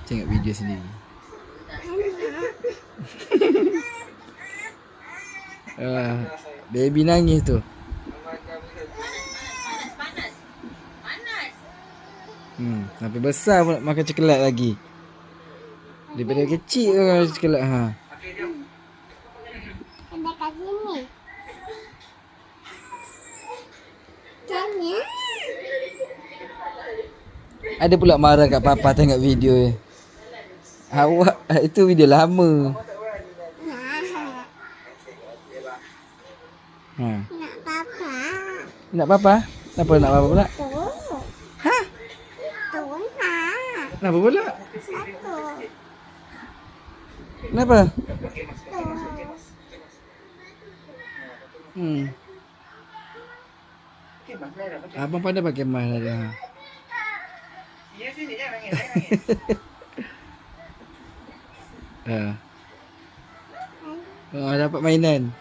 Tengok video sendiri. Baby nangis tu. Sampai besar pun nak makan coklat lagi. Daripada kecil makan coklat. Kena kat sini. Tanya. Ada pula marah kat papa tengok video ni. Awak itu video lama. Nak papa. Nak papa? Kenapa nak papa pula? Tu. Ha? Tu nak. Kenapa pula? Satu. Kenapa? Tu. Abang pandai pakai mask tadi. Ya sini jangan nangis. Dapat mainan.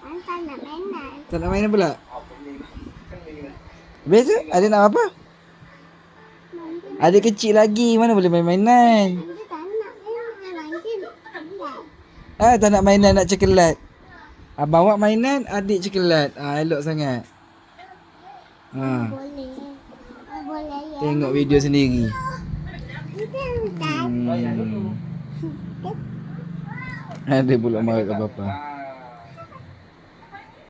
Tak nak mainan. Tak nak mainan pula? Biasa ada nak apa? Adik kecil lagi, mana boleh main mainan? Dia tak nak mainan. Nanti Tak nak mainan, nak coklat. Abang awak mainan, adik coklat. Elok sangat. boleh. Boleh ya. Tengok video sendiri. Kita tak. Ada pula marah kat bapa.